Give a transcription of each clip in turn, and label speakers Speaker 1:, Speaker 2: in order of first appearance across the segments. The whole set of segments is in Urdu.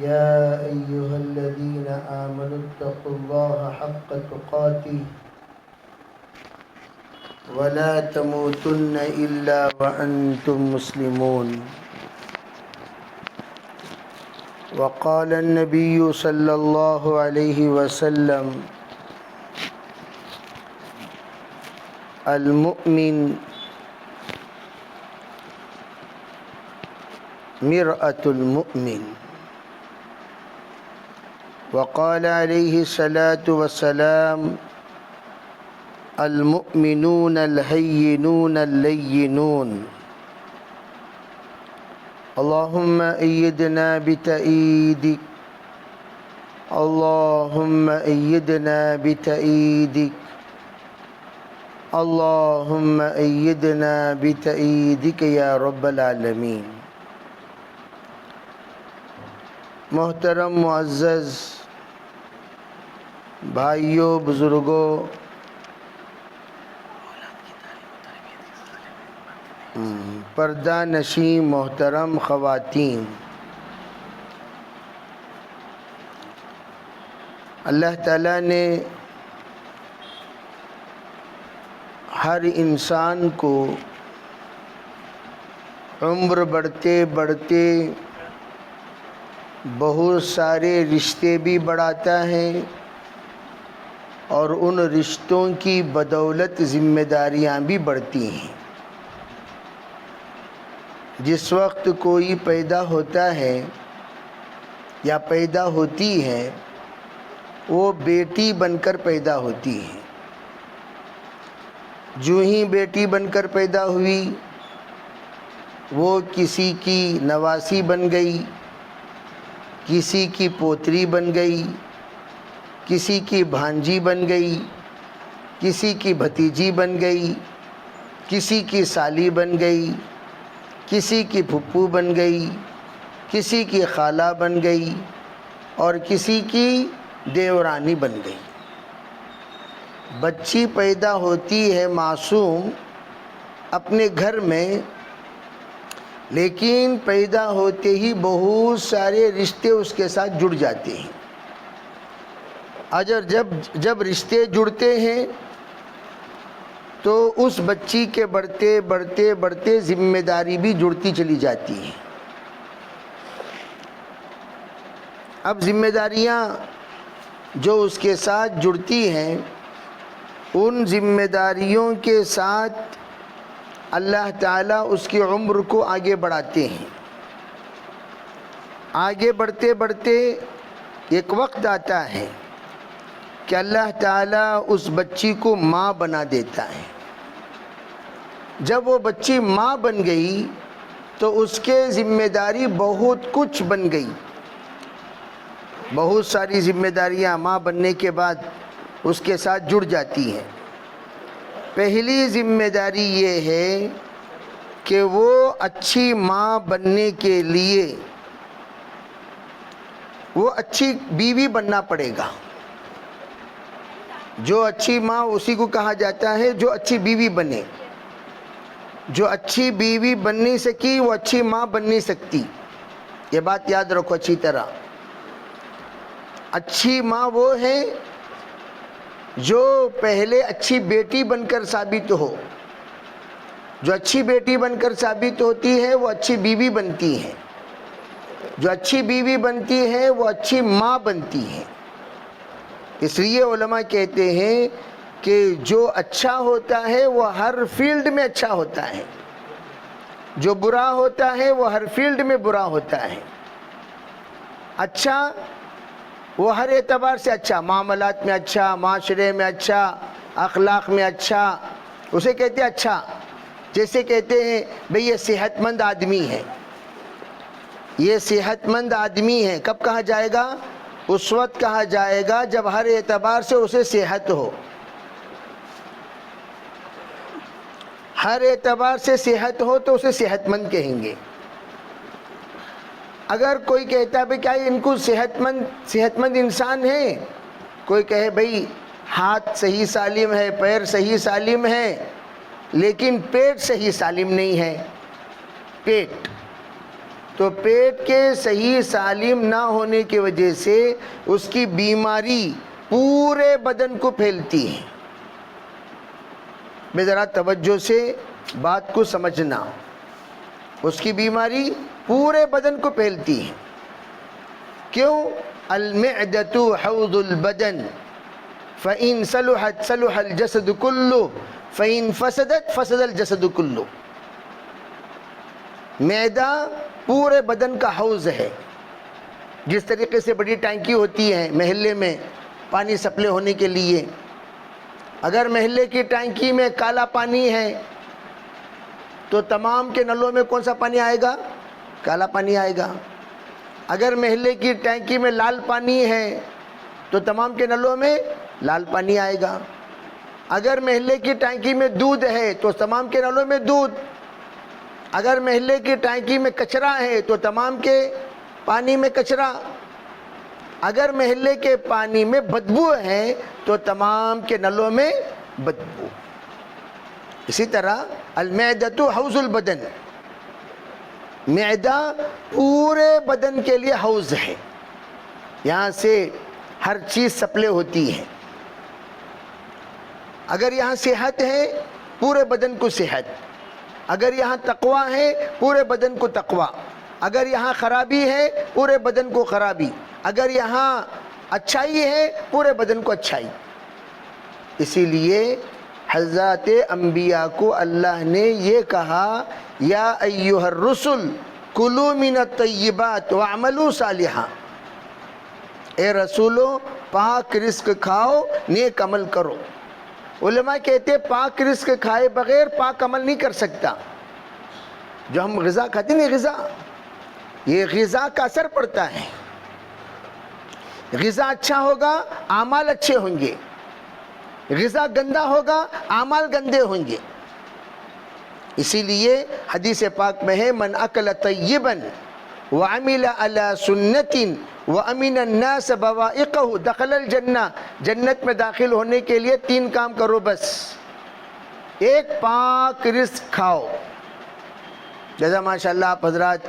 Speaker 1: يا أيها الذين آمنوا اتقوا الله حق تقاته ولا تموتن إلا وأنتم مسلمون. وقال النبي صلى الله عليه وسلم: المؤمن مرآة المؤمن. وقال عليه الصلاة والسلام: المؤمنون الهينون اللينون. اللهم أيدنا بتأييدك، اللهم أيدنا بتأييدك، اللهم أيدنا بتأييدك یا رب العالمین۔ محترم معزز بھائیوں، بزرگوں، پردہ نشین محترم خواتین، اللہ تعالیٰ نے ہر انسان کو عمر بڑھتے بڑھتے بہت سارے رشتے بھی بڑھاتا ہے اور ان رشتوں کی بدولت ذمہ داریاں بھی بڑھتی ہیں۔ جس وقت کوئی پیدا ہوتا ہے یا پیدا ہوتی ہے وہ بیٹی بن کر پیدا ہوتی ہے۔ جو ہی بیٹی بن کر پیدا ہوئی وہ کسی کی نواسی بن گئی، کسی کی پوتری بن گئی، کسی کی بھانجی بن گئی، کسی کی بھتیجی بن گئی، کسی کی سالی بن گئی، کسی کی پھپھو بن گئی، کسی کی خالہ بن گئی اور کسی کی دیورانی بن گئی۔ بچی پیدا ہوتی ہے معصوم اپنے گھر میں، لیکن پیدا ہوتے ہی بہت سارے رشتے اس کے ساتھ جڑ جاتے ہیں۔ اگر جب رشتے جڑتے ہیں تو اس بچی کے بڑھتے بڑھتے بڑھتے ذمہ داری بھی جڑتی چلی جاتی ہے۔ اب ذمہ داریاں جو اس کے ساتھ جڑتی ہیں، ان ذمہ داریوں کے ساتھ اللہ تعالیٰ اس کی عمر کو آگے بڑھاتے ہیں۔ آگے بڑھتے بڑھتے ایک وقت آتا ہے کہ اللہ تعالیٰ اس بچی کو ماں بنا دیتا ہے۔ جب وہ بچی ماں بن گئی تو اس کے ذمہ داری بہت کچھ بن گئی۔ بہت ساری ذمہ داریاں ماں بننے کے بعد اس کے ساتھ جڑ جاتی ہیں۔ پہلی ذمہ داری یہ ہے کہ وہ اچھی ماں بننے کے لیے وہ اچھی بیوی بننا پڑے گا۔ جو اچھی ماں اسی کو کہا جاتا ہے جو اچھی بیوی بنے۔ جو اچھی بیوی بن نہیں سکی وہ اچھی ماں بن نہیں سکتی، یہ بات یاد رکھو اچھی طرح۔ اچھی ماں وہ ہے جو پہلے اچھی بیٹی بن کر ثابت ہو۔ جو اچھی بیٹی بن کر ثابت ہوتی ہے وہ اچھی بیوی بنتی ہے۔ جو اچھی بیوی بنتی ہے وہ اچھی ماں بنتی ہے۔ اس لیے علماء کہتے ہیں کہ جو اچھا ہوتا ہے وہ ہر فیلڈ میں اچھا ہوتا ہے، جو برا ہوتا ہے وہ ہر فیلڈ میں برا ہوتا ہے۔ اچھا وہ ہر اعتبار سے اچھا، معاملات میں اچھا، معاشرے میں اچھا، اخلاق میں اچھا، اسے کہتے ہیں اچھا۔ جیسے کہتے ہیں بھئی یہ صحت مند آدمی ہے، یہ صحت مند آدمی ہے، کب کہا جائے گا؟ اس وقت کہا جائے گا جب ہر اعتبار سے اسے صحت ہو۔ ہر اعتبار سے صحت ہو تو اسے صحت مند کہیں گے۔ اگر کوئی کہتا ہے کیا ان کو صحت مند انسان ہے، کوئی کہے بھئی ہاتھ صحیح سالم ہے، پیر صحیح سالم ہے، لیکن پیٹ صحیح سالم نہیں ہے۔ پیٹ تو پیٹ کے صحیح سالم نہ ہونے کی وجہ سے اس کی بیماری پورے بدن کو پھیلتی ہے۔ میں ذرا توجہ سے بات کو سمجھنا، اس کی بیماری پورے بدن کو پھیلتی ہے۔ کیوں؟ المعدۃ حوض البدن فإن صلحت صلح الجسد كله فإن فسدت فسد الجسد كله۔ معدہ پورے بدن کا حوض ہے۔ جس طریقے سے بڑی ٹینکی ہوتی ہے محلے میں پانی سپلائی ہونے کے لیے، اگر محلے کی ٹینکی میں کالا پانی ہے تو تمام کے نلوں میں کون سا پانی آئے گا؟ کالا پانی آئے گا۔ اگر محلے کی ٹینکی میں لال پانی ہے تو تمام کے نلوں میں لال پانی آئے گا۔ اگر محلے کی ٹینکی میں دودھ ہے تو تمام کے نلوں میں دودھ۔ اگر محلے کی ٹینکی میں کچرا ہے تو تمام کے پانی میں کچرا۔ اگر محلے کے پانی میں بدبو ہے تو تمام کے نلوں میں بدبو۔ اسی طرح المعدۃ حوض البدن، معدہ پورے بدن کے لیے حوض ہے، یہاں سے ہر چیز سپلائی ہوتی ہے۔ اگر یہاں صحت ہے پورے بدن کو صحت، اگر یہاں تقوی ہے پورے بدن کو تقوی، اگر یہاں خرابی ہے پورے بدن کو خرابی، اگر یہاں اچھائی ہے پورے بدن کو اچھائی۔ اسی لیے حضرات انبیاء کو اللہ نے یہ کہا یا ایھا الرسل کلوا من الطیبات واعملوا صالحا، اے رسولو پاک رزق کھاؤ نیک عمل کرو۔ علماء کہتے پاک رزق کھائے بغیر پاک عمل نہیں کر سکتا۔ جو ہم غذا کھاتے ہیں غذا، یہ غذا کا اثر پڑتا ہے۔ غذا اچھا ہوگا اعمال اچھے ہوں گے، غذا گندا ہوگا اعمال گندے ہوں گے۔ اسی لیے حدیث پاک میں ہے من اکل طیبا وعمل علی سنت وامن الناس بوائقہ دخل الجنہ، جنت میں داخل ہونے کے لیے 3 کام کرو بس۔ ایک، پاک رزق کھاؤ، جیسا ماشاءاللہ آپ حضرات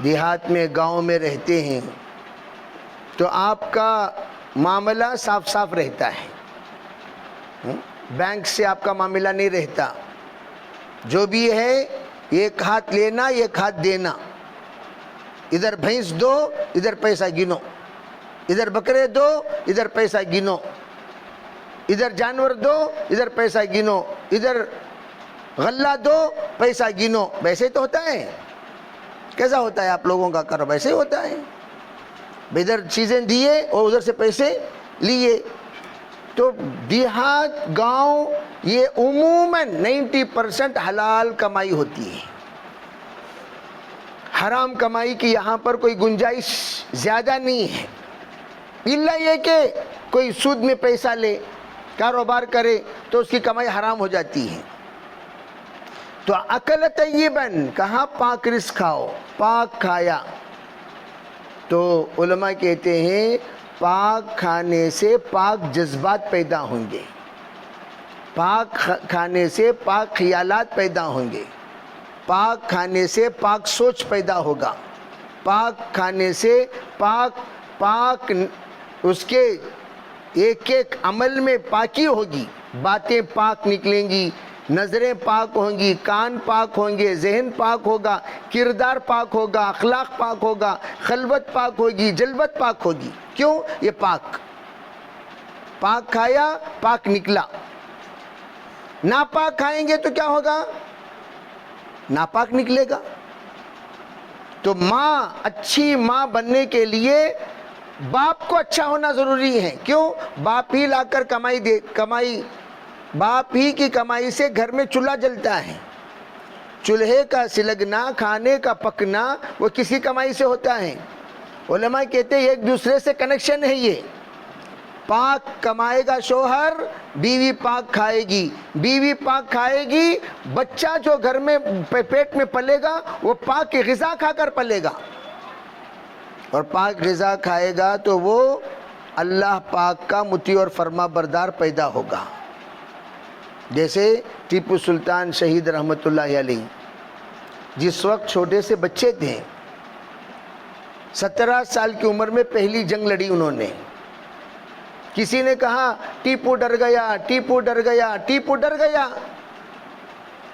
Speaker 1: دیہات میں گاؤں میں رہتے ہیں تو آپ کا معاملہ صاف صاف رہتا ہے، بینک سے آپ کا معاملہ نہیں رہتا، جو بھی ہے ایک ہاتھ لینا ایک ہاتھ دینا، ادھر بھینس دو ادھر پیسہ گنو، ادھر بکرے دو ادھر پیسہ گنو، ادھر جانور دو ادھر پیسہ گنو، ادھر غلہ دو پیسہ گنو۔ ویسے تو ہوتا ہے، کیسا ہوتا ہے آپ لوگوں کا کاروبار؟ ویسے ہوتا ہے، ادھر چیزیں دیے اور ادھر سے پیسے لیے۔ تو دیہات گاؤں یہ عموماً 90% حلال کمائی ہوتی ہے، حرام کمائی کی یہاں پر کوئی گنجائش زیادہ نہیں ہے، الا یہ کہ کوئی سود میں پیسہ لے کاروبار کرے تو اس کی کمائی حرام ہو جاتی ہے۔ تو اکل طیباً کہاں پاک رزق کھاؤ، پاک کھایا تو علماء کہتے ہیں پاک کھانے سے پاک جذبات پیدا ہوں گے، پاک کھانے سے پاک خیالات پیدا ہوں گے، پاک کھانے سے پاک سوچ پیدا ہوگا، پاک کھانے سے پاک اس کے ایک ایک عمل میں پاکی ہوگی، باتیں پاک نکلیں گی، نظریں پاک ہوں گی، کان پاک ہوں گے، ذہن پاک ہوگا، کردار پاک ہوگا، اخلاق پاک ہوگا، خلوت پاک ہوگی، جلوت پاک ہوگی۔ کیوں؟ یہ پاک کھایا پاک نکلا۔ ناپاک کھائیں گے تو کیا ہوگا؟ ناپاک نکلے گا۔ تو ماں، اچھی ماں بننے کے لیے باپ کو اچھا ہونا ضروری ہے۔ کیوں؟ باپ ہی لا کر کمائی باپ ہی کی کمائی سے گھر میں چولہا جلتا ہے، چولہے کا سلگنا، کھانے کا پکنا وہ کسی کمائی سے ہوتا ہے۔ علماء کہتے ہیں ایک دوسرے سے کنیکشن ہے یہ۔ پاک کمائے گا شوہر، بیوی پاک کھائے گی، بیوی پاک کھائے گی، بچہ جو گھر میں پیٹ میں پلے گا وہ پاک غذا کھا کر پلے گا، اور پاک غذا کھائے گا تو وہ اللہ پاک کا مطیع اور فرما بردار پیدا ہوگا۔ جیسے ٹیپو سلطان شہید رحمت اللہ علیہ جس وقت چھوٹے سے بچے تھے، 17 سال کی عمر میں پہلی جنگ لڑی انہوں نے۔ کسی نے کہا ٹیپو ڈر گیا، ٹیپو ڈر گیا، ٹیپو ڈر گیا،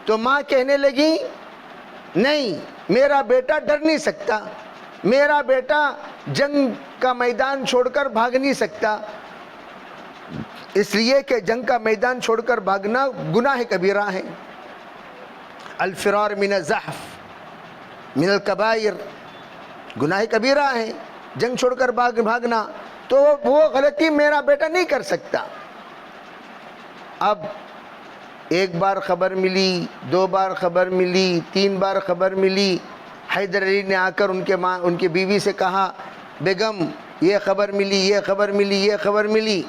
Speaker 1: تو ماں کہنے لگی نہیں، میرا بیٹا ڈر نہیں سکتا، میرا بیٹا جنگ کا میدان چھوڑ کر بھاگ نہیں سکتا، اس لیے کہ جنگ کا میدان چھوڑ کر بھاگنا گناہ کبیرہ ہے۔ الفرار من الزحف من الکبائر، گناہ کبیرہ ہے جنگ چھوڑ کر بھاگنا، تو وہ غلطی میرا بیٹا نہیں کر سکتا۔ اب ایک بار خبر ملی، 2 بار خبر ملی، 3 بار خبر ملی، حیدر علی نے آ کر ان کی بیوی سے کہا بیگم یہ خبر ملی، یہ خبر ملی، یہ خبر ملی۔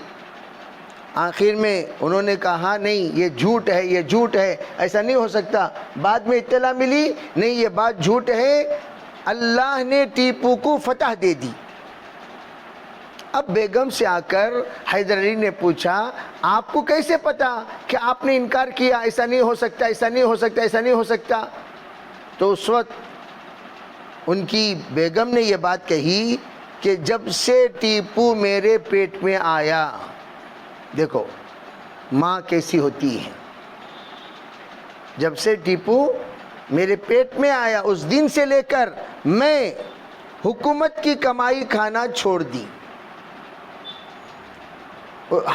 Speaker 1: آخر میں انہوں نے کہا نہیں یہ جھوٹ ہے، یہ جھوٹ ہے، ایسا نہیں ہو سکتا۔ بعد میں اطلاع ملی نہیں یہ بات جھوٹ ہے، اللہ نے ٹیپو کو فتح دے دی۔ اب بیگم سے آ کر حیدر علی نے پوچھا آپ کو کیسے پتا کہ آپ نے انکار کیا، ایسا نہیں ہو سکتا، ایسا نہیں ہو سکتا، ایسا نہیں ہو سکتا؟ تو اس وقت ان کی بیگم نے یہ بات کہی کہ جب سے ٹیپو میرے پیٹ میں آیا، دیکھو ماں کیسی ہوتی ہے، جب سے ٹیپو میرے پیٹ میں آیا اس دن سے لے کر میں حکومت کی کمائی کھانا چھوڑ دی،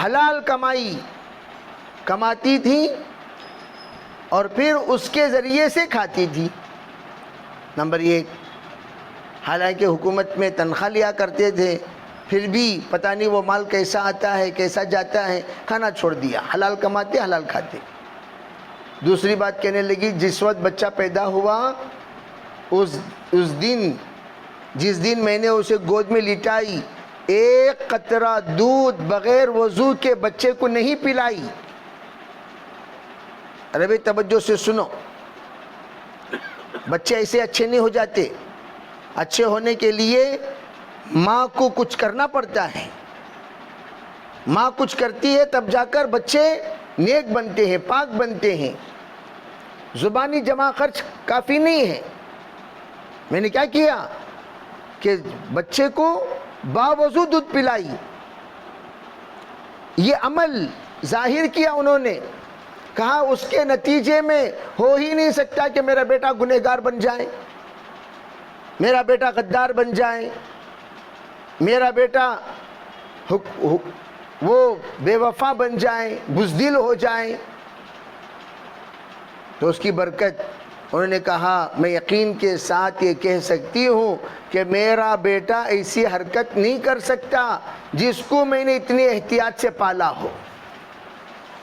Speaker 1: حلال کمائی کماتی تھی اور پھر اس کے ذریعے سے کھاتی تھی۔ نمبر 1، حالانکہ حکومت میں تنخواہ لیا کرتے تھے، پھر بھی پتہ نہیں وہ مال کیسا آتا ہے کیسا جاتا ہے، کھانا چھوڑ دیا، حلال کماتے حلال کھاتے۔ دوسری بات کہنے لگی جس وقت بچہ پیدا ہوا اس دن، جس دن میں نے اسے گود میں لٹائی، ایک قطرہ دودھ بغیر وضو کے بچے کو نہیں پلائی۔ ارے بھائی توجہ سے سنو، بچے ایسے اچھے نہیں ہو جاتے، اچھے ہونے کے لیے ماں کو کچھ کرنا پڑتا ہے، ماں کچھ کرتی ہے تب جا کر بچے نیک بنتے ہیں، پاک بنتے ہیں۔ زبانی جمع خرچ کافی نہیں ہے، میں نے کیا کیا کہ بچے کو باوضو دودھ پلائی، یہ عمل ظاہر کیا انہوں نے، کہا اس کے نتیجے میں ہو ہی نہیں سکتا کہ میرا بیٹا گنہگار بن جائے، میرا بیٹا غدار بن جائے، میرا بیٹا وہ بے وفا بن جائے، بزدل ہو جائے۔ تو اس کی برکت انہوں نے کہا میں یقین کے ساتھ یہ کہہ سکتی ہوں کہ میرا بیٹا ایسی حرکت نہیں کر سکتا جس کو میں نے اتنی احتیاط سے پالا ہو۔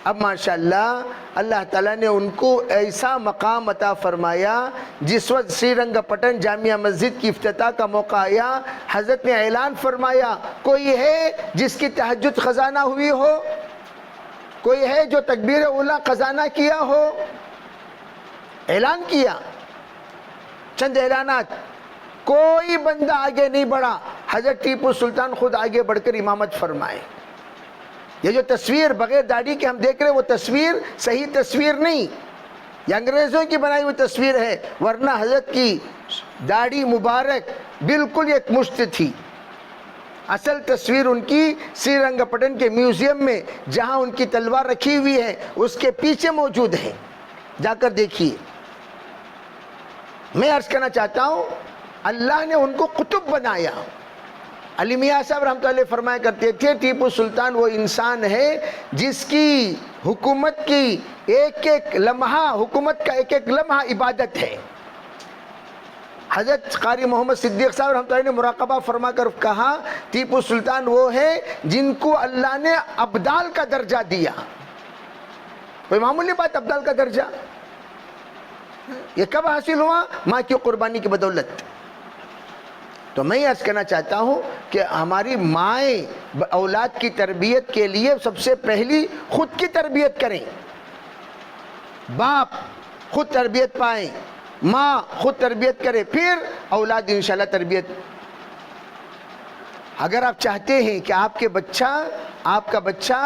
Speaker 1: اب ماشاءاللہ اللہ تعالیٰ نے ان کو ایسا مقام عطا فرمایا، جس وقت سری رنگ پٹن جامعہ مسجد کی افتتاح کا موقع آیا، حضرت نے اعلان فرمایا کوئی ہے جس کی تہجد خزانہ ہوئی ہو، کوئی ہے جو تکبیر اولیٰ خزانہ کیا ہو؟ اعلان کیا، چند اعلانات، کوئی بندہ آگے نہیں بڑھا، حضرت ٹیپو سلطان خود آگے بڑھ کر امامت فرمائے۔ یہ جو تصویر بغیر داڑھی کے ہم دیکھ رہے ہیں وہ تصویر صحیح تصویر نہیں، یہ انگریزوں کی بنائی ہوئی تصویر ہے، ورنہ حضرت کی داڑھی مبارک بالکل ایک مشت تھی۔ اصل تصویر ان کی سری رنگ پٹن کے میوزیم میں جہاں ان کی تلوار رکھی ہوئی ہے اس کے پیچھے موجود ہے، جا کر دیکھیے۔ میں عرض کرنا چاہتا ہوں اللہ نے ان کو قطب بنایا۔ علی میاں صاحب رحمۃ اللہ علیہ فرمایا کرتے تھے ٹیپو سلطان وہ انسان ہے جس کی حکومت کی ایک ایک لمحہ، حکومت کا ایک ایک لمحہ عبادت ہے۔ حضرت قاری محمد صدیق صاحب رحمۃ اللہ نے مراقبہ فرما کر کہا ٹیپو سلطان وہ ہے جن کو اللہ نے ابدال کا درجہ دیا۔ کوئی معمولی بات ابدال کا درجہ، یہ کب حاصل ہوا؟ ماں کی قربانی کی بدولت۔ تو میں یہ عرض کرنا چاہتا ہوں کہ ہماری مائیں اولاد کی تربیت کے لیے سب سے پہلی خود کی تربیت کریں، باپ خود تربیت پائیں، ماں خود تربیت کرے، پھر اولاد انشاءاللہ تربیت۔ اگر آپ چاہتے ہیں کہ آپ کا بچہ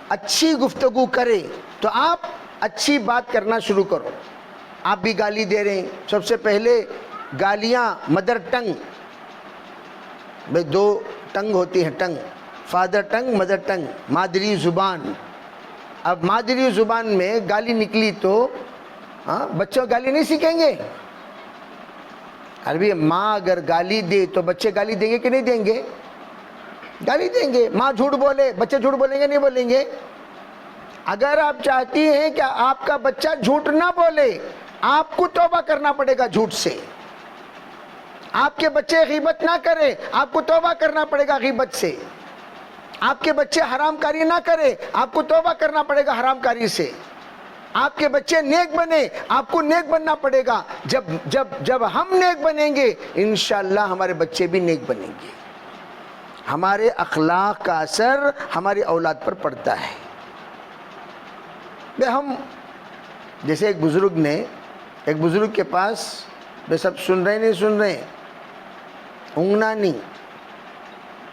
Speaker 1: اچھی گفتگو کرے تو آپ اچھی بات کرنا شروع کرو، آپ بھی گالی دے رہے ہیں. سب سے پہلے گالیاں مدر ٹنگ، بھئی دو ٹنگ ہوتی ہیں، ٹنگ، فادر ٹنگ، مدر ٹنگ، مادری زبان. اب مادری زبان میں گالی نکلی تو بچوں گالی نہیں سیکھیں گے. عربی ماں اگر گالی دے تو بچے گالی دیں گے کہ نہیں دیں گے؟ گالی دیں گے. ماں جھوٹ بولے، بچے جھوٹ بولیں گے نہیں بولیں گے؟ اگر آپ چاہتی ہیں کہ آپ کا بچہ جھوٹ نہ بولے، آپ کو توبہ کرنا پڑے گا جھوٹ سے. آپ کے بچے غیبت نہ کریں، آپ کو توبہ کرنا پڑے گا غیبت سے. آپ کے بچے حرام کاری نہ کریں، آپ کو توبہ کرنا پڑے گا حرام کاری سے. آپ کے بچے نیک بنے، آپ کو نیک بننا پڑے گا. جب ہم نیک بنیں گے انشاءاللہ ہمارے بچے بھی نیک بنیں گے. ہمارے اخلاق کا اثر ہماری اولاد پر پڑتا ہے. ہم جیسے ایک بزرگ کے پاس، بے سب سن رہے نہیں سن رہے، اونگنا نہیں،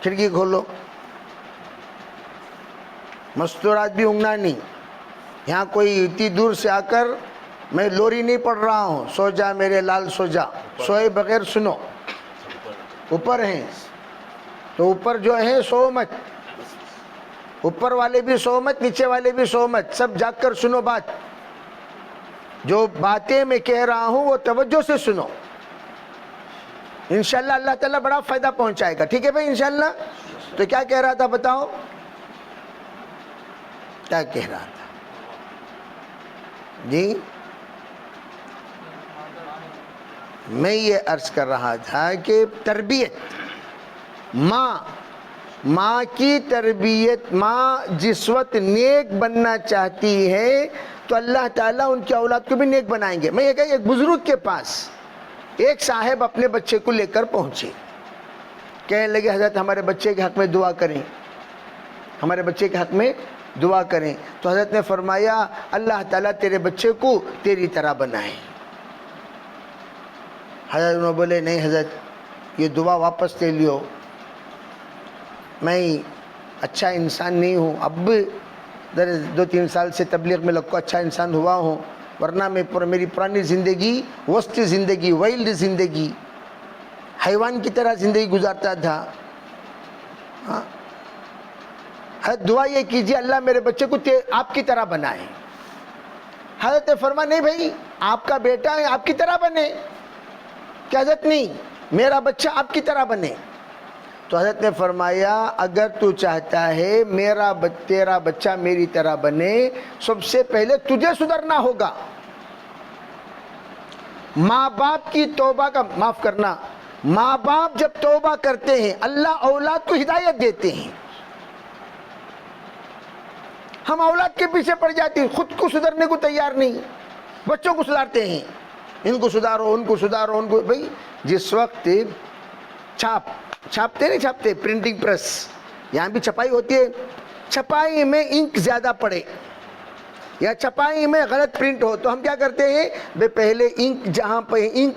Speaker 1: کھڑکی کھولو، مستورات بھی اونگنا نہیں. یہاں کوئی اتنی دور سے آ کر میں لوری نہیں پڑھ رہا ہوں، سو جا میرے لال سو جا، سوئے بغیر سنو. اوپر ہیں تو اوپر جو ہے سو مت، اوپر والے بھی سو مت، نیچے والے بھی سو مت، سب جاگ کر سنو بات. جو باتیں میں کہہ رہا ہوں وہ توجہ سے سنو، انشاءاللہ اللہ تعالیٰ بڑا فائدہ پہنچائے گا. ٹھیک ہے بھائی انشاءاللہ. تو کیا کہہ رہا تھا بتاؤ، کیا کہہ رہا تھا جی؟ میں یہ عرض کر رہا تھا کہ تربیت، ماں کی تربیت، ماں جس وقت نیک بننا چاہتی ہے تو اللہ تعالیٰ ان کی اولاد کو بھی نیک بنائیں گے. میں یہ کہا ایک بزرگ کے پاس ایک صاحب اپنے بچے کو لے کر پہنچے، کہنے لگے حضرت ہمارے بچے کے حق میں دعا کریں، ہمارے بچے کے حق میں دعا کریں. تو حضرت نے فرمایا اللہ تعالیٰ تیرے بچے کو تیری طرح بنائے. حضرت نے بولے نہیں حضرت یہ دعا واپس لے لیو، میں اچھا انسان نہیں ہوں. اب 2-3 سال سے تبلیغ میں لگ کو اچھا انسان ہوا ہوں، ورنہ میں میری پرانی زندگی وسط زندگی، وائلڈ زندگی، حیوان کی طرح زندگی گزارتا تھا. حضرت دعا یہ کیجئے اللہ میرے بچے کو آپ کی طرح بنائے. حضرت نے فرمایا نہیں بھائی آپ کا بیٹا ہے آپ کی طرح بنے. کہ حضرت نہیں میرا بچہ آپ کی طرح بنے. تو حضرت نے فرمایا اگر تو چاہتا ہے تیرا بچہ میری طرح بنے، سب سے پہلے تجھے سدھرنا ہوگا. ماں باپ کی توبہ کا معاف کرنا، ماں باپ جب توبہ کرتے ہیں اللہ اولاد کو ہدایت دیتے ہیں. ہم اولاد کے پیچھے پڑ جاتے ہیں، خود کو سدھرنے کو تیار نہیں، بچوں کو سدھارتے ہیں، ان کو سدھارو ان کو سدھارو ان کو. بھائی جس وقت چھاپتے نہیں چھاپتے پرنٹنگ پریس، یہاں بھی چھپائی ہوتی ہے، چھپائی میں انک زیادہ پڑے یا چھپائی میں غلط پرنٹ ہو تو ہم کیا کرتے ہیں بے پہلے انک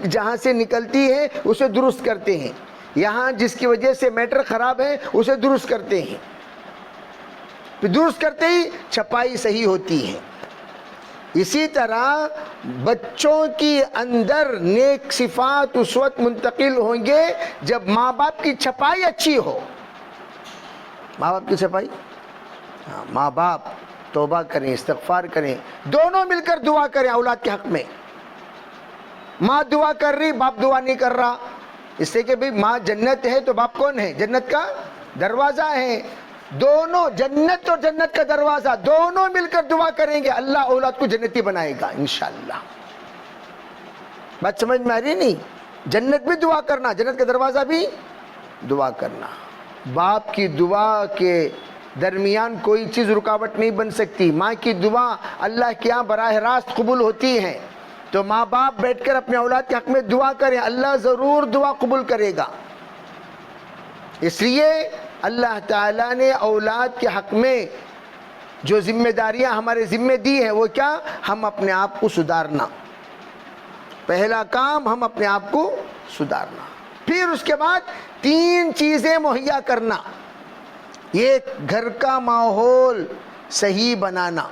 Speaker 1: جہاں سے نکلتی ہے اسے درست کرتے ہیں، یہاں جس کی وجہ سے میٹر خراب ہے اسے درست کرتے ہیں، پھر درست کرتے ہی چھپائی صحیح ہوتی ہے. اسی طرح بچوں کی اندر نیک صفات اس وقت منتقل ہوں گے جب ماں باپ کی چھپائی اچھی ہو. ماں باپ کی چھپائی، ماں باپ توبہ کریں، استغفار کریں، دونوں مل کر دعا کریں اولاد کے حق میں. ماں دعا کر رہی باپ دعا نہیں کر رہا، اس سے کہ بھئی ماں جنت ہے تو باپ کون ہے؟ جنت کا دروازہ ہے. دونوں جنت اور جنت کا دروازہ دونوں مل کر دعا کریں گے اللہ اولاد کو جنتی بنائے گا انشاءاللہ. بات سمجھ میں آ رہی نہیں؟ جنت بھی دعا کرنا، جنت کا دروازہ بھی دعا کرنا. باپ کی دعا کے درمیان کوئی چیز رکاوٹ نہیں بن سکتی. ماں کی دعا اللہ کے یہاں براہ راست قبول ہوتی ہے. تو ماں باپ بیٹھ کر اپنے اولاد کے حق میں دعا کریں، اللہ ضرور دعا قبول کرے گا. اس لیے اللہ تعالیٰ نے اولاد کے حق میں جو ذمہ داریاں ہمارے ذمہ دی ہیں وہ کیا؟ ہم اپنے آپ کو سدھارنا. پہلا کام ہم اپنے آپ کو سدھارنا، پھر اس کے بعد 3 چیزیں مہیا کرنا. یہ گھر کا ماحول صحیح بنانا،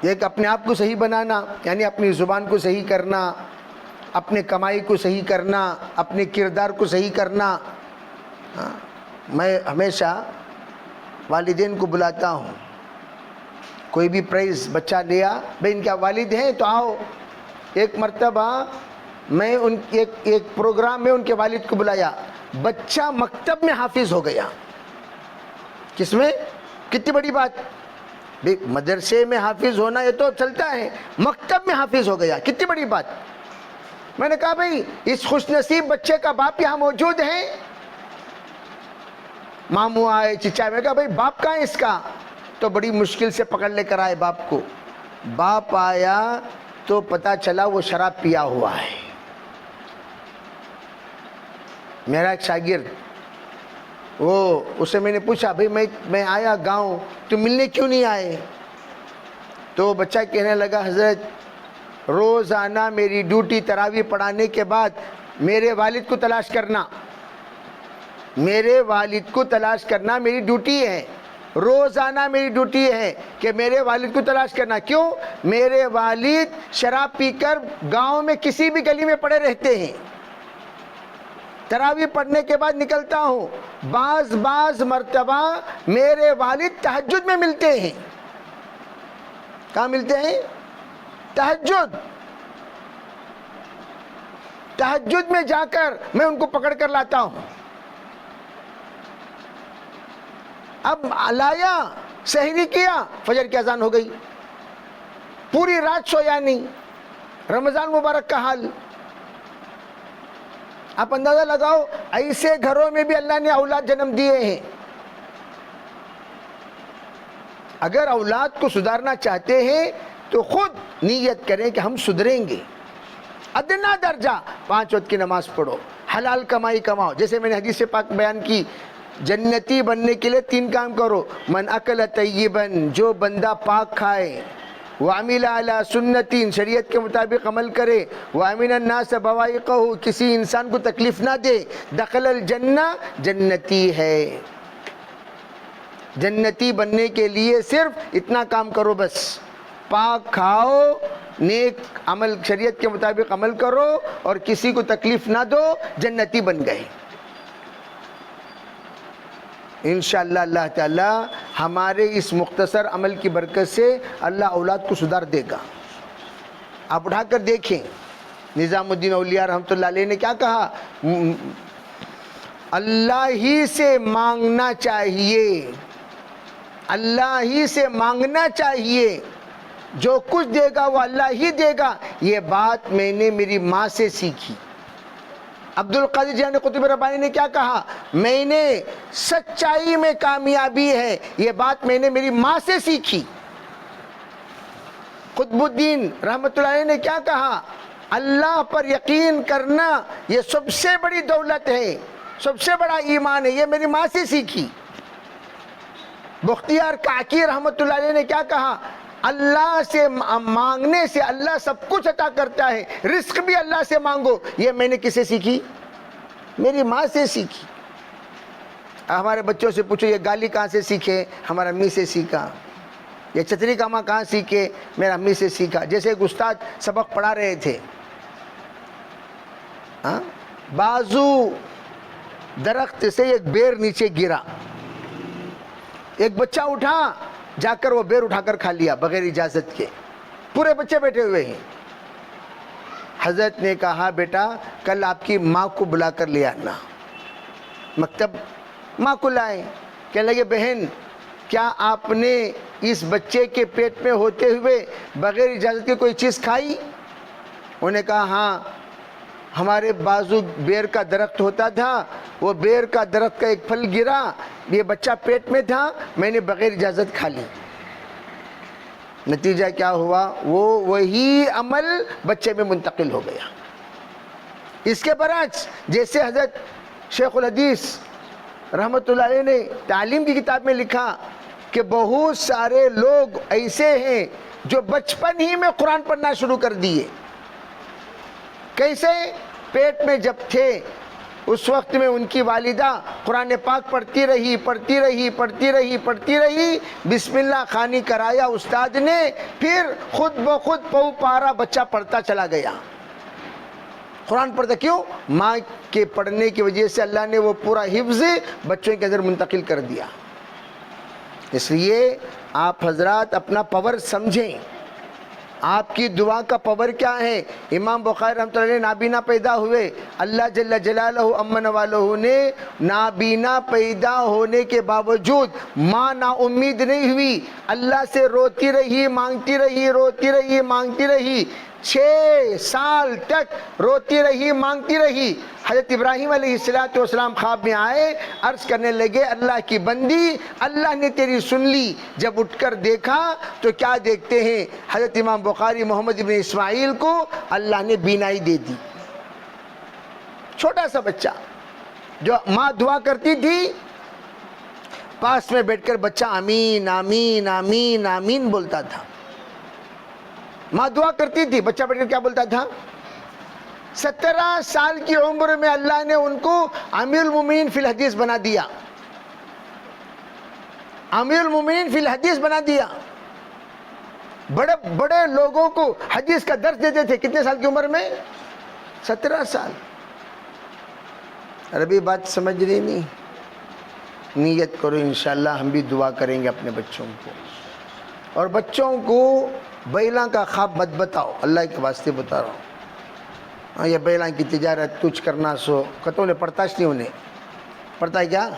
Speaker 1: ایک اپنے آپ کو صحیح بنانا، یعنی اپنی زبان کو صحیح کرنا، اپنے کمائی کو صحیح کرنا، اپنے کردار کو صحیح کرنا۔ میں ہمیشہ والدین کو بلاتا ہوں، کوئی بھی پرائز بچہ لیا، بھائی ان کے والد ہیں تو آؤ۔ ایک مرتبہ میں ایک پروگرام میں ان کے والد کو بلایا، بچہ مکتب میں حافظ ہو گیا۔ کس میں؟ کتنی بڑی بات! بھائی مدرسے میں حافظ ہونا یہ تو چلتا ہے، مکتب میں حافظ ہو گیا، کتنی بڑی بات! میں نے کہا بھائی اس خوش نصیب بچے کا باپ یہاں موجود ہے؟ ماموں آئے، چچا، میں نے کہا بھائی باپ کہاں ہے اس کا؟ تو بڑی مشکل سے پکڑ لے کر آئے باپ کو۔ باپ آیا تو پتا چلا وہ شراب پیا ہوا ہے۔ میرا ایک شاگرد، اسے میں نے پوچھا بھائی میں آیا گاؤں، تو ملنے کیوں نہیں آئے؟ تو بچہ کہنے لگا حضرت روزانہ میری ڈیوٹی تراویح پڑھانے کے بعد میرے والد کو تلاش کرنا، میرے والد کو تلاش کرنا میری ڈیوٹی ہے، روزانہ میری ڈیوٹی ہے کہ میرے والد کو تلاش کرنا۔ کیوں؟ میرے والد شراب پی کر گاؤں میں کسی بھی گلی میں پڑے رہتے ہیں۔ تراویح پڑھنے کے بعد نکلتا ہوں، بعض مرتبہ میرے والد تہجد میں ملتے ہیں۔ کہاں ملتے ہیں؟ تہجد میں جا کر میں ان کو پکڑ کر لاتا ہوں۔ اب لایا، سحری کیا، فجر کی اذان ہو گئی، پوری رات سویا نہیں۔ رمضان مبارک کا حال آپ اندازہ لگاؤ، ایسے گھروں میں بھی اللہ نے اولاد جنم دیے ہیں۔ اگر اولاد کو سدھارنا چاہتے ہیں تو خود نیت کریں کہ ہم سدھریں گے۔ ادنا درجہ 5 وقت کی نماز پڑھو، حلال کمائی کماؤ۔ جیسے میں نے حدیث پاک بیان کی، جنتی بننے کے لیے 3 کام کرو۔ من اکل طیبا، جو بندہ پاک کھائے، وعمل علی سنتی، شریعت کے مطابق عمل کرے، وامن الناس بوائقہ، کسی انسان کو تکلیف نہ دے، دخل الجنہ، جنتی ہے۔ جنتی بننے کے لیے صرف اتنا کام کرو، بس پاک کھاؤ، نیک عمل شریعت کے مطابق عمل کرو اور کسی کو تکلیف نہ دو، جنتی بن گئے۔ انشاءاللہ اللہ تعالی ہمارے اس مختصر عمل کی برکت سے اللہ اولاد کو سدھار دے گا۔ آپ اٹھا کر دیکھیں، نظام الدین اولیاء رحمۃ اللہ علیہ نے کیا کہا؟ اللہ ہی سے مانگنا چاہیے، اللہ ہی سے مانگنا چاہیے، جو کچھ دے گا وہ اللہ ہی دے گا۔ یہ بات میں نے میری ماں سے سیکھی۔ عبد القادر جیلانی قطب ربانی نے کیا کہا؟ میں نے سچائی میں کامیابی ہے، یہ بات میں نے میری ماں سے سیکھی۔ قطب الدین رحمۃ اللہ علیہ نے کیا کہا؟ اللہ پر یقین کرنا یہ سب سے بڑی دولت ہے، سب سے بڑا ایمان ہے، یہ میری ماں سے سیکھی۔ بختیار کاکی رحمۃ اللہ علیہ نے کیا کہا؟ اللہ سے مانگنے سے اللہ سب کچھ عطا کرتا ہے، رزق بھی اللہ سے مانگو، یہ میں نے کسے سیکھی؟ میری ماں سے سیکھی۔ ہمارے بچوں سے پوچھو یہ گالی کہاں سے سیکھے؟ ہمارا امی سے سیکھا۔ یہ چھتری کاماں کہاں سیکھے؟ میرا امی سے سیکھا۔ جیسے ایک استاد سبق پڑھا رہے تھے، بازو درخت سے ایک بیر نیچے گرا، ایک بچہ اٹھا، جا کر وہ بیر اٹھا کر کھا لیا بغیر اجازت کے، پورے بچے بیٹھے ہوئے ہیں۔ حضرت نے کہا بیٹا کل آپ کی ماں کو بلا کر لے آنا۔ مکتب ماں کو لائے، کہنے لگے بہن کیا آپ نے اس بچے کے پیٹ میں ہوتے ہوئے بغیر اجازت کے کوئی چیز کھائی؟ انہوں نے کہا ہاں، ہمارے بازو بیر کا درخت ہوتا تھا، وہ بیر کا درخت کا ایک پھل گرا، یہ بچہ پیٹ میں تھا، میں نے بغیر اجازت کھا لی۔ نتیجہ کیا ہوا؟ وہی عمل بچے میں منتقل ہو گیا۔ اس کے برعکس جیسے حضرت شیخ الحدیث رحمۃ اللہ علیہ نے تعلیم کی کتاب میں لکھا کہ بہت سارے لوگ ایسے ہیں جو بچپن ہی میں قرآن پڑھنا شروع کر دیے۔ کیسے؟ پیٹ میں جب تھے اس وقت میں ان کی والدہ قرآن پاک پڑھتی رہی، بسم اللہ خوانی کرایا استاد نے، پھر خود بخود پو پارا بچہ پڑھتا چلا گیا، قرآن پڑھتا۔ کیوں؟ ماں کے پڑھنے کی وجہ سے اللہ نے وہ پورا حفظ بچوں کے اندر منتقل کر دیا۔ اس لیے آپ حضرات اپنا پاور سمجھیں، آپ کی دعا کا پاور کیا ہے۔ امام بخاری رحمۃ اللہ علیہ نابینا پیدا ہوئے، اللہ جل جلالہ امن والہ نے نابینا پیدا ہونے کے باوجود ماں نا امید نہیں ہوئی، اللہ سے روتی رہی، مانگتی رہی، 6 سال تک روتی رہی، مانگتی رہی۔ حضرت ابراہیم علیہ السلام خواب میں آئے، عرض کرنے لگے اللہ کی بندی، اللہ نے تیری سن لی۔ جب اٹھ کر دیکھا تو کیا دیکھتے ہیں؟ حضرت امام بخاری محمد ابن اسماعیل کو اللہ نے بینائی دے دی۔ چھوٹا سا بچہ، جو ماں دعا کرتی تھی پاس میں بیٹھ کر بچہ آمین آمین آمین آمین بولتا تھا۔ ماں دعا کرتی تھی، بچہ بیٹھ کر کیا بولتا تھا؟ 17 سال کی عمر میں اللہ نے ان کو امیر المومنین فی الحدیث بنا دیا، امیر المومنین فی الحدیث بنا دیا۔ بڑے بڑے لوگوں کو حدیث کا درس دیتے تھے، کتنے سال کی عمر میں؟ 17 سال۔ عربی بات سمجھ رہی نہیں؟ نیت کرو، انشاءاللہ ہم بھی دعا کریں گے اپنے بچوں کو۔ اور بچوں کو بیلاں کا خواب مت بتاؤ، اللہ کے واسطے بتا رہا ہوں۔ یہ بیلاں کی تجارت کچھ کرنا سو کتوں نے پڑھتا نہیں، انہیں پڑھتا ہے کیا؟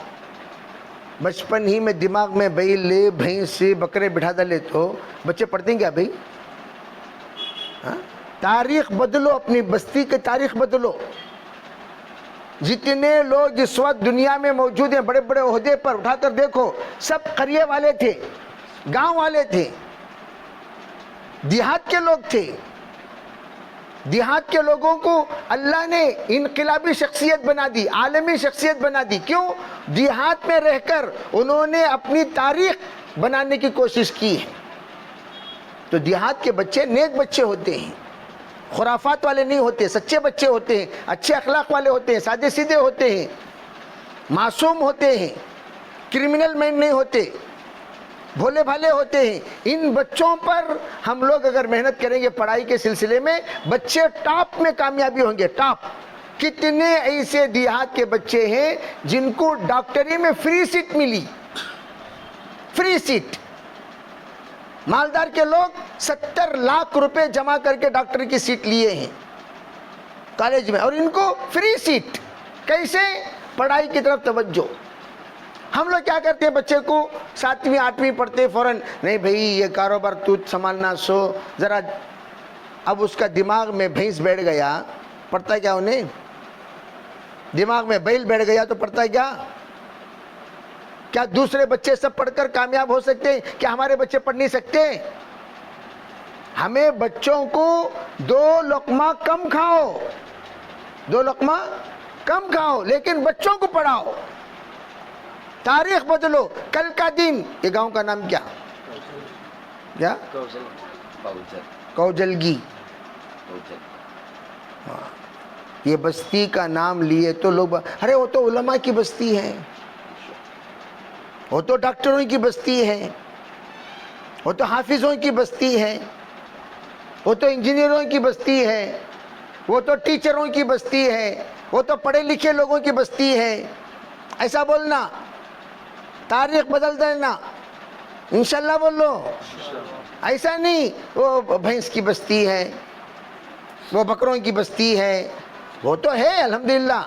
Speaker 1: بچپن ہی میں دماغ میں بیل لے، بھینس سے بکرے بٹھا ڈالے تو بچے پڑھتے ہیں کیا بھائی؟ تاریخ بدلو، اپنی بستی کی تاریخ بدلو۔ جتنے لوگ اس وقت دنیا میں موجود ہیں بڑے بڑے عہدے پر، اٹھا کر دیکھو، سب قریے والے تھے، گاؤں والے تھے، دیہات کے لوگ تھے۔ دیہات کے لوگوں کو اللہ نے انقلابی شخصیت بنا دی، عالمی شخصیت بنا دی۔ کیوں؟ دیہات میں رہ کر انہوں نے اپنی تاریخ بنانے کی کوشش کی ہے۔ تو دیہات کے بچے نیک بچے ہوتے ہیں، خرافات والے نہیں ہوتے، سچے بچے ہوتے ہیں، اچھے اخلاق والے ہوتے ہیں، سادے سیدھے ہوتے ہیں، معصوم ہوتے ہیں، کرمنل مائنڈ نہیں ہوتے، بھولے بھالے ہوتے ہیں۔ ان بچوں پر ہم لوگ اگر محنت کریں گے پڑھائی کے سلسلے میں، بچے ٹاپ میں کامیابی ہوں گے، ٹاپ۔ کتنے ایسے دیہات کے بچے ہیں جن کو ڈاکٹری میں فری سیٹ ملی، فری سیٹ۔ مالدار کے لوگ 70 لاکھ روپے جمع کر کے ڈاکٹری کی سیٹ لیے ہیں کالج میں، اور ان کو فری سیٹ۔ کیسے؟ پڑھائی کی طرف توجہ۔ ہم لوگ کیا کرتے ہیں؟ بچے کو 7ویں 8ویں پڑھتے فوراً، نہیں بھائی یہ کاروبار تو سنبھالنا سو ذرا۔ اب اس کا دماغ میں بھینس بیٹھ گیا، پڑھتا ہے کیا؟ انہیں دماغ میں بیل بیٹھ گیا تو پڑھتا ہے کیا؟ کیا دوسرے بچے سب پڑھ کر کامیاب ہو سکتے ہیں؟ کیا ہمارے بچے پڑھ نہیں سکتے؟ ہمیں بچوں کو 2 لقمہ کم کھاؤ، 2 لقمہ کم کھاؤ، لیکن بچوں کو پڑھاؤ، تاریخ بدلو۔ کل کا دن، یہ گاؤں کا نام کیا؟ کیا؟ کوجلگی۔ یہ بستی کا نام لیے تو لوگ، ارے وہ تو علماء کی بستی ہے، وہ تو ڈاکٹروں کی بستی ہے، وہ تو حافظوں کی بستی ہے، وہ تو انجینئروں کی بستی ہے، وہ تو ٹیچروں کی بستی ہے، وہ تو پڑھے لکھے لوگوں کی بستی ہے۔ ایسا بولنا، تاریخ بدل دینا، انشاءاللہ بولو۔ ایسا نہیں وہ بھینس کی بستی ہے، وہ بکروں کی بستی ہے، وہ تو ہے الحمدللہ،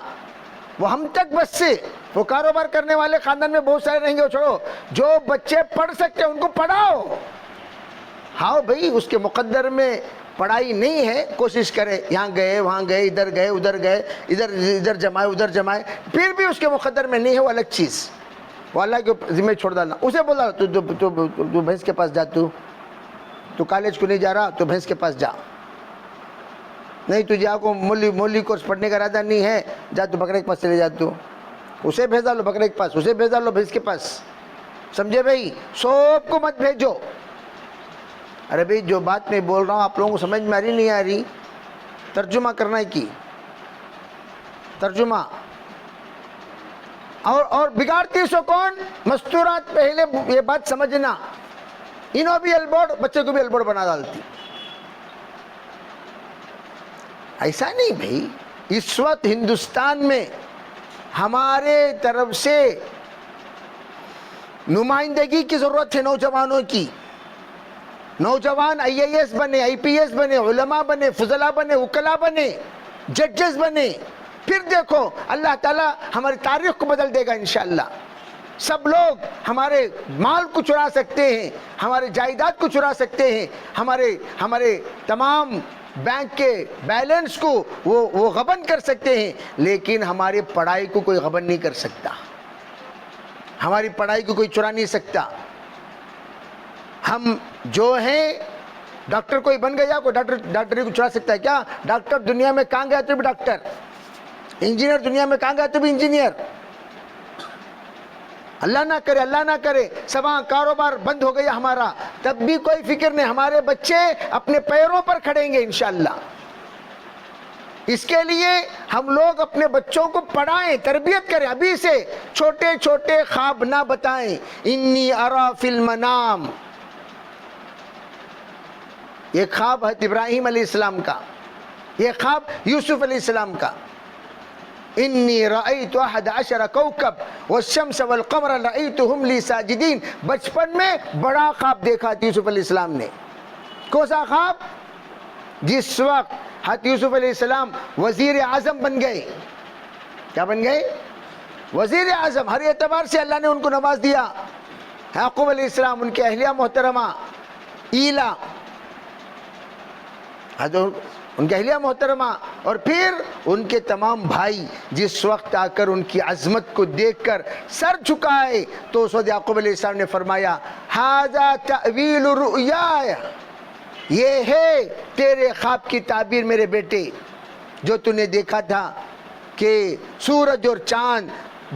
Speaker 1: وہ ہم تک بس سے، وہ کاروبار کرنے والے خاندان میں بہت سارے رہیں گے، وہ چھوڑو۔ جو بچے پڑھ سکتے ہیں ان کو پڑھاؤ۔ ہاں بھائی، اس کے مقدر میں پڑھائی نہیں ہے، کوشش کرے، یہاں گئے وہاں گئے، ادھر گئے ادھر گئے، ادھر جمائے ادھر جمائے، پھر بھی اس کے مقدر میں نہیں ہے، وہ الگ چیز، وہ اللہ کے ذمہ چھوڑ ڈالنا۔ اسے بولا تو بھینس کے پاس جا، تو کالج کو نہیں جا رہا تو بھینس کے پاس جا، نہیں تجھے آپ کو مولی کورس پڑھنے کا ارادہ نہیں ہے، جا تو بکرے کے پاس چلے جا، تو اسے بھیجا لو بکرے کے پاس، اسے بھیجا لو بھینس کے پاس، سمجھے بھائی؟ سب کو مت بھیجو۔ ارے بھائی جو بات میں بول رہا ہوں آپ لوگوں کو سمجھ میں آ رہی نہیں آ رہی؟ ترجمہ کرنا ہے کی ترجمہ، اور بگاڑتی سو کون؟ مستورات. پہلے یہ بات سمجھنا، انہوں بھی البورڈ، بچے کو بھی البورڈ بنا ڈالتی. ایسا نہیں بھائی. اس وقت ہندوستان میں ہمارے طرف سے نمائندگی کی ضرورت ہے نوجوانوں کی. نوجوان IAS بنے، IPS بنے، علماء بنے، فضلاء بنے، وکلاء بنے، ججز بنے. پھر دیکھو اللہ تعالیٰ ہماری تاریخ کو بدل دے گا انشاءاللہ. سب لوگ ہمارے مال کو چرا سکتے ہیں، ہمارے جائیداد کو چرا سکتے ہیں، ہمارے تمام بینک کے بیلنس کو وہ غبن کر سکتے ہیں، لیکن ہماری پڑھائی کو کوئی غبن نہیں کر سکتا. ہماری پڑھائی کو کوئی چرا نہیں سکتا. ہم جو ہیں، ڈاکٹر کوئی بن گیا، کوئی ڈاکٹری کو چرا سکتا ہے کیا؟ ڈاکٹر دنیا میں کہاں گیا تو بھی ڈاکٹر، انجینئر دنیا میں کہاں گیا تو بھی انجینئر. اللہ نہ کرے سبا کاروبار بند ہو گیا ہمارا، تب بھی کوئی فکر نہیں، ہمارے بچے اپنے پیروں پر کھڑیں گے انشاءاللہ. اس کے لیے ہم لوگ اپنے بچوں کو پڑھائیں، تربیت کریں، ابھی سے چھوٹے چھوٹے خواب نہ بتائیں. انی ارا فی المنام، یہ خواب ہے ابراہیم علیہ السلام کا، یہ خواب یوسف علیہ السلام کا. انی رأیت 11 کوکب والشمس والقمر رأیتهم لی ساجدین. بچپن میں بڑا خواب دیکھا تھا یوسف علیہ السلام نے. کون سا خواب؟ جس وقت حضرت یوسف علیہ السلام وزیر اعظم بن گئے. کیا بن گئے؟ وزیر اعظم. ہر اعتبار سے اللہ نے ان کو نواز دیا. یعقوب علیہ السلام، ان کے اہلیہ محترمہ ایلا، ان کے اہلیہ محترمہ، اور پھر ان کے تمام بھائی جس وقت آ کر ان کی عظمت کو دیکھ کر سر جھکائے تو اس وقت یعقوب علیہ السلام نے فرمایا ھذا تأویل رؤیایا، یہ ہے تیرے خواب کی تعبیر میرے بیٹے. جو تو نے دیکھا تھا کہ سورج اور چاند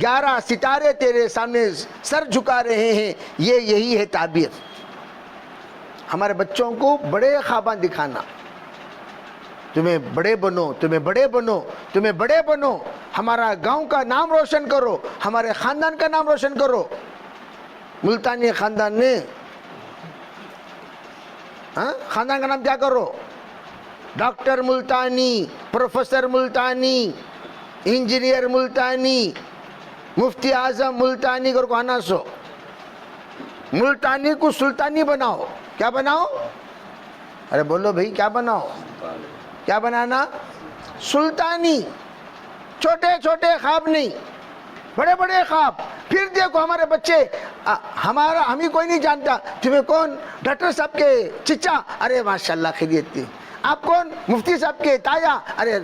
Speaker 1: 11 ستارے تیرے سامنے سر جھکا رہے ہیں، یہی ہے تعبیر. ہمارے بچوں کو بڑے خواباں دکھانا، تمہیں بڑے بنو، تمہیں بڑے بنو، تمہیں بڑے بنو، ہمارا گاؤں کا نام روشن کرو، ہمارے خاندان کا نام روشن کرو. ملتانی خاندان نے خاندان کا نام کیا کرو؟ Doctor Multani, professor Multani, engineer Multani, مفتی اعظم ملتانی کو آنا سو. ملتانی کو سلطانی بناؤ. کیا بناؤ؟ ارے بولو بھائی، کیا بناؤ؟ کیا بنانا؟ سلطانی. چھوٹے چھوٹے خواب نہیں، بڑے بڑے خواب. پھر دیکھو ہمارے بچے، ہم ہی کوئی نہیں جانتا. تمہیں کون؟ ڈاکٹر صاحب کے چچا، ارے ماشاءاللہ خیریت تھی. آپ کون؟ مفتی صاحب کے تایا. ارے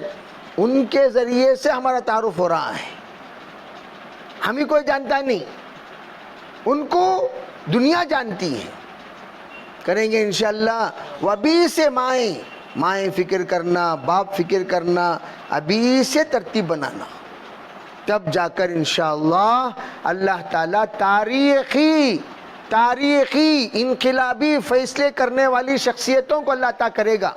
Speaker 1: ان کے ذریعے سے ہمارا تعارف ہو رہا ہے، ہم ہی کوئی جانتا نہیں، ان کو دنیا جانتی ہے. کریں گے انشاءاللہ. وہ ابھی سے مائیں فکر کرنا، باپ فکر کرنا، ابھی سے ترتیب بنانا، تب جا کر انشاءاللہ اللہ تعالیٰ تاریخی انقلابی فیصلے کرنے والی شخصیتوں کو اللہ عطا کرے گا.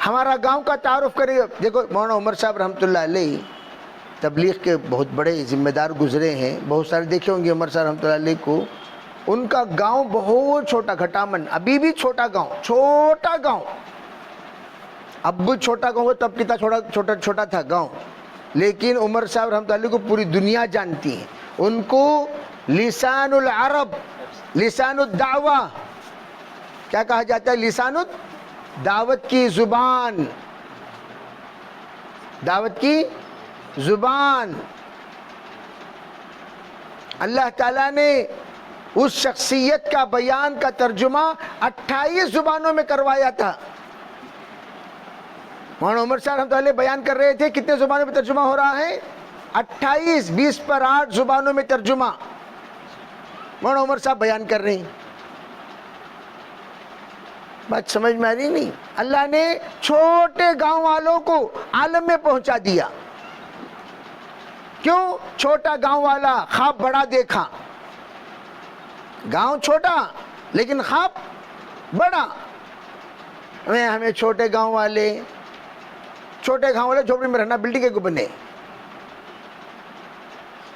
Speaker 1: ہمارا گاؤں کا تعارف کرے گا. دیکھو مولانا عمر صاحب رحمۃ اللہ علیہ تبلیغ کے بہت بڑے ذمہ دار گزرے ہیں. بہت سارے دیکھے ہوں گے عمر صاحب رحمۃ اللہ علیہ کو. ان کا گاؤں بہت چھوٹا، گھٹامن، ابھی بھی چھوٹا گاؤں. اب بھی چھوٹا گاؤں، تب کتنا چھوٹا تھا گاؤں. لیکن عمر صاحب رحمۃ اللہ علیہ کو پوری دنیا جانتی ہے. ان کو لسان العرب، لسان الدعوہ کیا کہا جاتا ہے؟ لسان دعوت کی زبان، دعوت کی زبان. اللہ تعالیٰ نے اس شخصیت کا بیان کا ترجمہ 28 زبانوں میں کروایا تھا. مولانا عمر صاحب رحمۃ اللہ علیہ بیان کر رہے تھے، کتنے زبانوں میں ترجمہ ہو رہا ہے؟ 28، 20 پر 8 زبانوں میں ترجمہ مولانا عمر صاحب بیان کر رہے ہیں. بات سمجھ میں آ رہی نہیں؟ اللہ نے چھوٹے گاؤں والوں کو عالم میں پہنچا دیا. کیوں؟ چھوٹا گاؤں والا خواب بڑا دیکھا. گاؤں چھوٹا لیکن خواب بڑا. ہمیں چھوٹے گاؤں والے جھوپڑی میں رہنا، بلڈنگ کے کو بنے.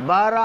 Speaker 1: 12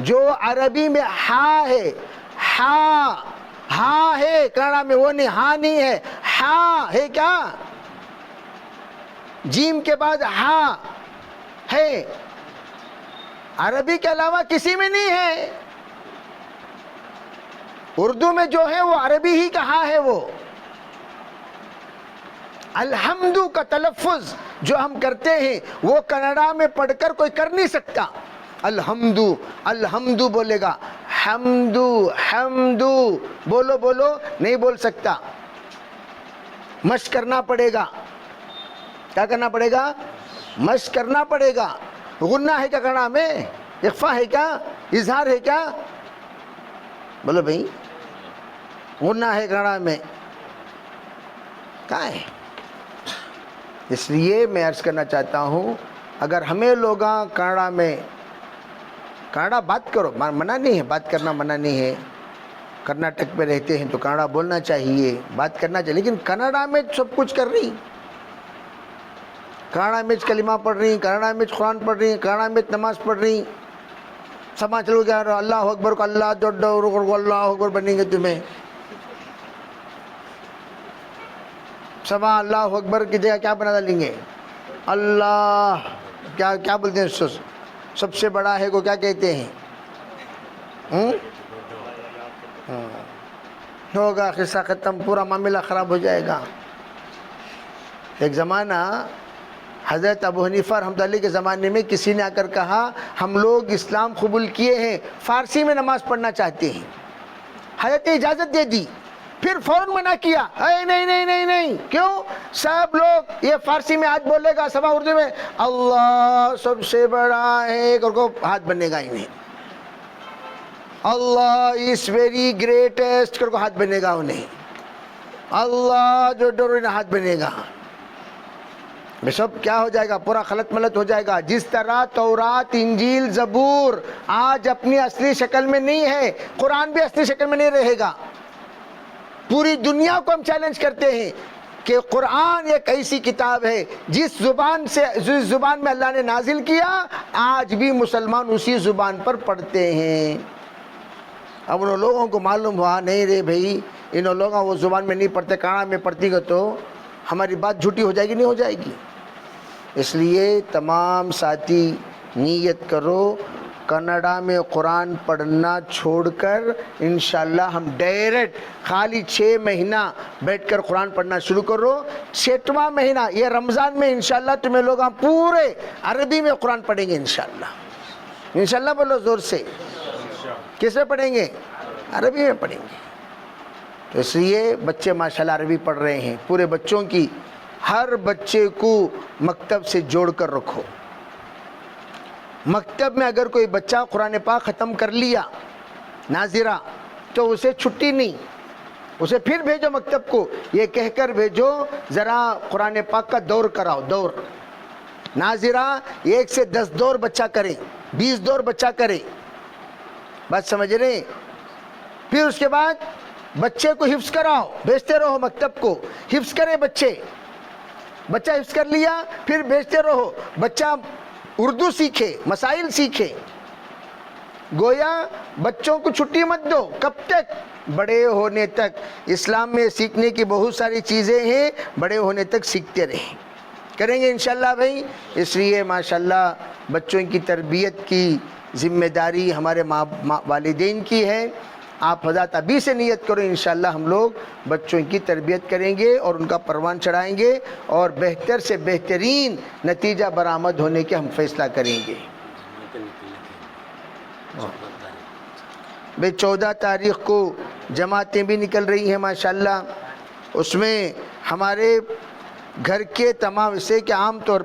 Speaker 1: جو عربی میں ہا ہے، ہا ہے، کنڑا میں وہ نہیں، ہا نہیں ہے، ہا ہے کیا؟ جیم کے بعد ہا ہے، عربی کے علاوہ کسی میں نہیں ہے۔ اردو میں جو ہے وہ عربی ہی کا ہا ہے۔ وہ الحمد کا تلفظ جو ہم کرتے ہیں وہ کنڑا میں پڑھ کر کوئی کر نہیں سکتا۔ الحمد، الحمد بولے گا، حمد، حمد بولو بولو نہیں بول سکتا، مشق کرنا پڑے گا۔ کیا کرنا پڑے گا؟ مشق کرنا پڑے گا۔ غنہ ہے کیا کنڑا میں؟ اخفا ہے کیا؟ اظہار ہے کیا؟ بولو بھائی، غنہ ہے کنڑا میں؟ کہاں ہے؟ اس لیے میں عرض کرنا چاہتا ہوں، اگر ہمیں لوگاں کنڑا میں، کنڑا بات کرو، منع نہیں ہے، بات کرنا منع نہیں ہے، کرناٹک میں رہتے ہیں تو کنڑا بولنا چاہیے، بات کرنا چاہیے، لیکن کنڑا میں سب کچھ کر رہی، کنڑا میں کلمہ پڑھ رہی، کنڑا میں قرآن پڑھ رہی، کنڑا میں نماز پڑھ رہی، سما چلو گیا اللہ اکبر کو اللہ دوڈو اللہ اکبر بنیں گے تمہیں، سما اللہ اکبر کی جگہ کیا بنا ڈالیں گے؟ اللہ، کیا بولتے ہیں؟ سب سے بڑا ہے کو کیا کہتے ہیں؟ ہوگا قصہ ختم، پورا معاملہ خراب ہو جائے گا۔ ایک زمانہ حضرت ابو حنیفہ رحمۃ اللہ کے زمانے میں کسی نے آ کر کہا ہم لوگ اسلام قبول کیے ہیں، فارسی میں نماز پڑھنا چاہتے ہیں۔ حضرت نے اجازت دے دی، پھر فوراً منع کیا، نہیں نہیں نہیں نہیں نہیں، کیوں؟ سب لوگ یہ فارسی میں ہاتھ بولے گا، سب اردو میں اللہ سب سے بڑا ہے کر کو ہاتھ بننے گا ہی نہیں، اللہ از ویری گریٹسٹ کر کو ہاتھ بنے گا انہیں، اللہ جو ڈر ہاتھ بنے گا، سب کیا ہو جائے گا؟ پورا خلط ملط ہو جائے گا۔ جس طرح تورات، انجیل، زبور آج اپنی اصلی شکل میں نہیں ہے، قرآن بھی اصلی شکل میں نہیں رہے گا۔ پوری دنیا کو ہم چیلنج کرتے ہیں کہ قرآن ایک ایسی کتاب ہے جس زبان میں اللہ نے نازل کیا، آج بھی مسلمان اسی زبان پر پڑھتے ہیں۔ اب ان لوگوں کو معلوم ہوا نہیں رے بھائی، ان لوگوں وہ زبان میں نہیں پڑھتے، کنڑا میں پڑھتی گا تو ہماری بات جھوٹی ہو جائے گی، نہیں ہو جائے گی۔ اس لیے تمام ساتھی نیت کرو، کنڑا میں قرآن پڑھنا چھوڑ کر انشاءاللہ ہم ڈائریکٹ خالی 6 مہینہ بیٹھ کر قرآن پڑھنا شروع کرو۔ 6واں مہینہ یہ رمضان میں انشاءاللہ تمہیں لوگ پورے عربی میں قرآن پڑھیں گے انشاءاللہ۔ انشاءاللہ بولو زور سے، کس میں پڑھیں گے؟ عربی میں پڑھیں گے۔ تو اس لیے بچے ماشاءاللہ عربی پڑھ رہے ہیں، پورے بچوں کی، ہر بچے کو مکتب سے جوڑ کر رکھو۔ مکتب میں اگر کوئی بچہ قرآن پاک ختم کر لیا ناظرہ تو اسے چھٹی نہیں، اسے پھر بھیجو مکتب کو، یہ کہہ کر بھیجو ذرا قرآن پاک کا دور کراؤ، دور ناظرہ 1 سے 10 دور بچہ کرے، 20 دور بچہ کرے، بات سمجھ رہے ہیں؟ پھر اس کے بعد بچے کو حفظ کراؤ، بھیجتے رہو مکتب کو، حفظ کرے بچہ حفظ کر لیا پھر بھیجتے رہو، بچہ اردو سیکھے، مسائل سیکھے۔ گویا بچوں کو چھٹی مت دو، کب تک؟ بڑے ہونے تک۔ اسلام میں سیکھنے کی بہت ساری چیزیں ہیں، بڑے ہونے تک سیکھتے رہیں، کریں گے انشاءاللہ بھائی۔ اس لیے ماشاءاللہ بچوں کی تربیت کی ذمہ داری ہمارے والدین کی ہے۔ آپ حضرات ابھی سے نیت کرو، انشاءاللہ ہم لوگ بچوں کی تربیت کریں گے اور ان کا پروان چڑھائیں گے اور بہتر سے بہترین نتیجہ برآمد ہونے کے ہم فیصلہ کریں گے۔ بھئی 14 تاریخ کو جماعتیں بھی نکل رہی ہیں ماشاءاللہ، اس میں ہمارے گھر کے تمام، اسے کہ عام طور